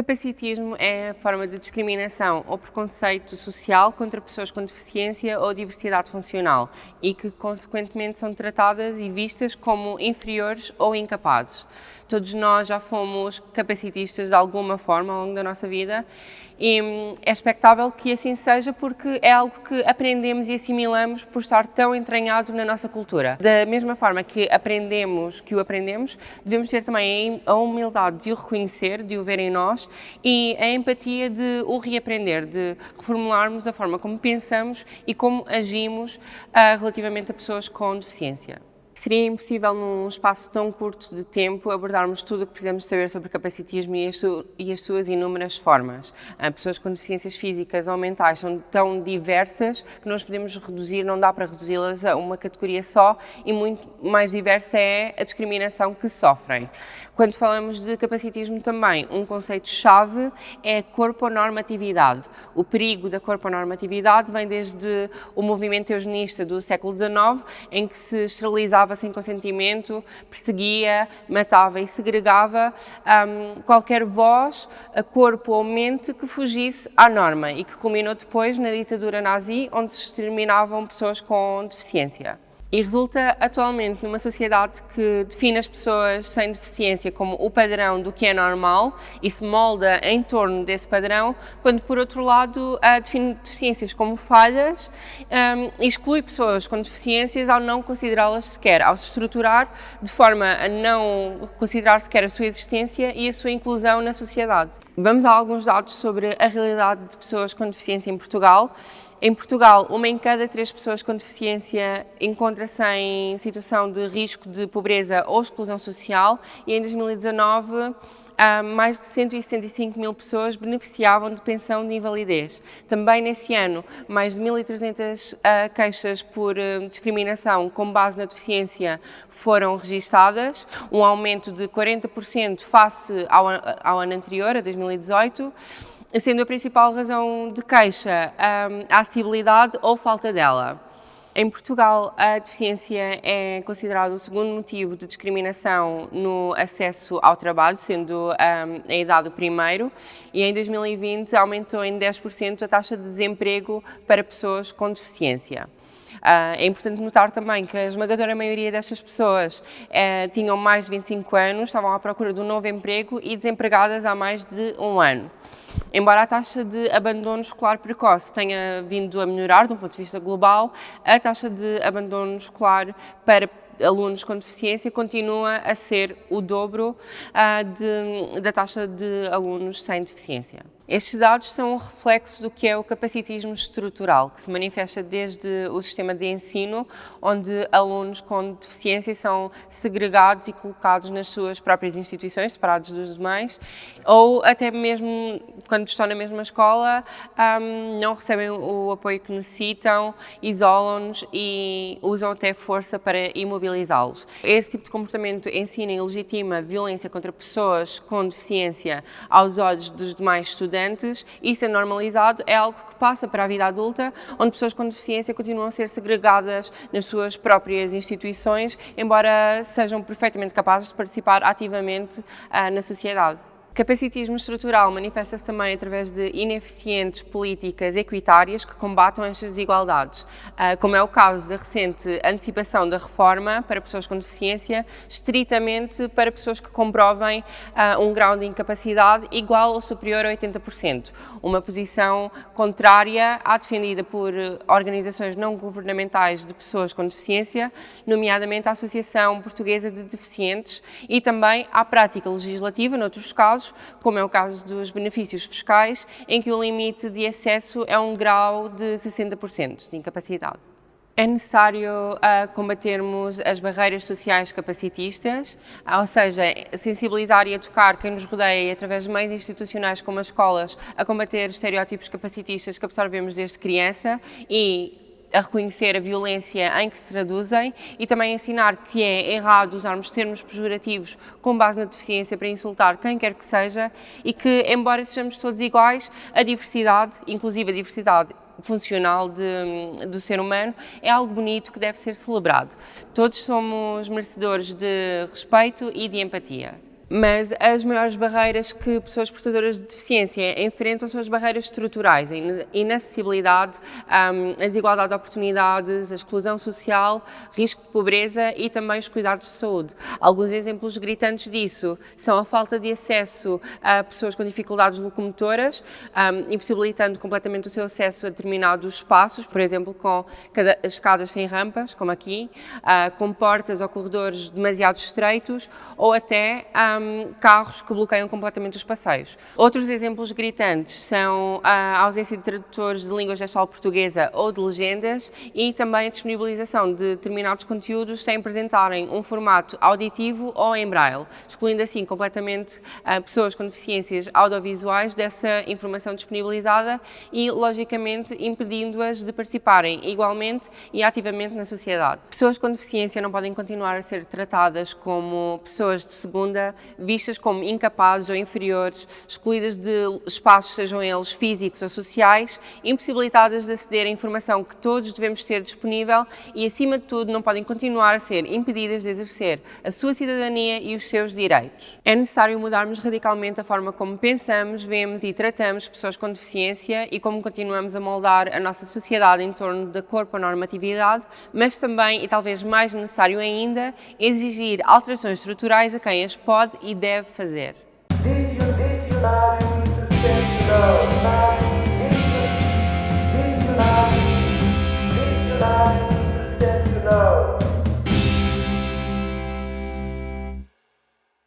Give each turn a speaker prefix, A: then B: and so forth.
A: Capacitismo é a forma de discriminação ou preconceito social contra pessoas com deficiência ou diversidade funcional e que, consequentemente, são tratadas e vistas como inferiores ou incapazes. Todos nós já fomos capacitistas de alguma forma ao longo da nossa vida e é expectável que assim seja porque é algo que aprendemos e assimilamos por estar tão entranhado na nossa cultura. Da mesma forma que o aprendemos, devemos ter também a humildade de o reconhecer, de o ver em nós e a empatia de o reaprender, de reformularmos a forma como pensamos e como agimos relativamente a pessoas com deficiência. Seria impossível, num espaço tão curto de tempo, abordarmos tudo o que precisamos saber sobre capacitismo e as suas inúmeras formas. Pessoas com deficiências físicas ou mentais são tão diversas que nós podemos reduzir, não dá para reduzi-las a uma categoria só, e muito mais diversa é a discriminação que sofrem. Quando falamos de capacitismo também, um conceito-chave é a corponormatividade. O perigo da corponormatividade vem desde o movimento eugenista do século XIX, em que se esterilizava sem consentimento, perseguia, matava e segregava qualquer voz, corpo ou mente que fugisse à norma e que culminou depois na ditadura nazi, onde se exterminavam pessoas com deficiência. E resulta atualmente numa sociedade que define as pessoas sem deficiência como o padrão do que é normal e se molda em torno desse padrão, quando por outro lado define deficiências como falhas e exclui pessoas com deficiências ao não considerá-las sequer, ao se estruturar de forma a não considerar sequer a sua existência e a sua inclusão na sociedade. Vamos a alguns dados sobre a realidade de pessoas com deficiência em Portugal. Em Portugal, 1 em cada 3 pessoas com deficiência encontra-se em situação de risco de pobreza ou exclusão social e em 2019 mais de 175 mil pessoas beneficiavam de pensão de invalidez. Também nesse ano, mais de 1.300 queixas por discriminação com base na deficiência foram registadas, um aumento de 40% face ao ano anterior, a 2018, sendo a principal razão de queixa a acessibilidade ou falta dela. Em Portugal, a deficiência é considerado o segundo motivo de discriminação no acesso ao trabalho, sendo a idade o primeiro, e em 2020 aumentou em 10% a taxa de desemprego para pessoas com deficiência. É importante notar também que a esmagadora maioria destas pessoas tinham mais de 25 anos, estavam à procura de um novo emprego e desempregadas há mais de um ano. Embora a taxa de abandono escolar precoce tenha vindo a melhorar de um ponto de vista global, a taxa de abandono escolar para alunos com deficiência continua a ser o dobro da taxa de alunos sem deficiência. Estes dados são um reflexo do que é o capacitismo estrutural, que se manifesta desde o sistema de ensino, onde alunos com deficiência são segregados e colocados nas suas próprias instituições, separados dos demais, ou até mesmo quando estão na mesma escola, não recebem o apoio que necessitam, isolam-nos e usam até força para imobilizá-los. Esse tipo de comportamento ensina e legitima violência contra pessoas com deficiência aos olhos dos demais estudantes. Isso é normalizado, é algo que passa para a vida adulta, onde pessoas com deficiência continuam a ser segregadas nas suas próprias instituições, embora sejam perfeitamente capazes de participar ativamente na sociedade. Capacitismo estrutural manifesta-se também através de ineficientes políticas equitárias que combatam estas desigualdades, como é o caso da recente antecipação da reforma para pessoas com deficiência, estritamente para pessoas que comprovem um grau de incapacidade igual ou superior a 80%, uma posição contrária à defendida por organizações não governamentais de pessoas com deficiência, nomeadamente a Associação Portuguesa de Deficientes, e também à prática legislativa, noutros casos, como é o caso dos benefícios fiscais, em que o limite de acesso é um grau de 60% de incapacidade. É necessário combatermos as barreiras sociais capacitistas, ou seja, sensibilizar e educar quem nos rodeia através de meios institucionais como as escolas a combater estereótipos capacitistas que absorvemos desde criança e a reconhecer a violência em que se traduzem e também ensinar que é errado usarmos termos pejorativos com base na deficiência para insultar quem quer que seja e que, embora sejamos todos iguais, a diversidade, inclusive a diversidade funcional do ser humano, é algo bonito que deve ser celebrado. Todos somos merecedores de respeito e de empatia. Mas as maiores barreiras que pessoas portadoras de deficiência enfrentam são as barreiras estruturais, a inacessibilidade, a desigualdade de oportunidades, a exclusão social, risco de pobreza e também os cuidados de saúde. Alguns exemplos gritantes disso são a falta de acesso a pessoas com dificuldades locomotoras, impossibilitando completamente o seu acesso a determinados espaços, por exemplo, com escadas sem rampas, como aqui, com portas ou corredores demasiado estreitos ou até carros que bloqueiam completamente os passeios. Outros exemplos gritantes são a ausência de tradutores de língua gestual portuguesa ou de legendas e também a disponibilização de determinados conteúdos sem apresentarem um formato auditivo ou em braille, excluindo assim completamente pessoas com deficiências audiovisuais dessa informação disponibilizada e, logicamente, impedindo-as de participarem igualmente e ativamente na sociedade. Pessoas com deficiência não podem continuar a ser tratadas como pessoas de segunda, vistas como incapazes ou inferiores, excluídas de espaços, sejam eles físicos ou sociais, impossibilitadas de aceder à informação que todos devemos ter disponível e, acima de tudo, não podem continuar a ser impedidas de exercer a sua cidadania e os seus direitos. É necessário mudarmos radicalmente a forma como pensamos, vemos e tratamos pessoas com deficiência e como continuamos a moldar a nossa sociedade em torno da corponormatividade, mas também, e talvez mais necessário ainda, exigir alterações estruturais a quem as pode e deve fazer.
B: Diccionário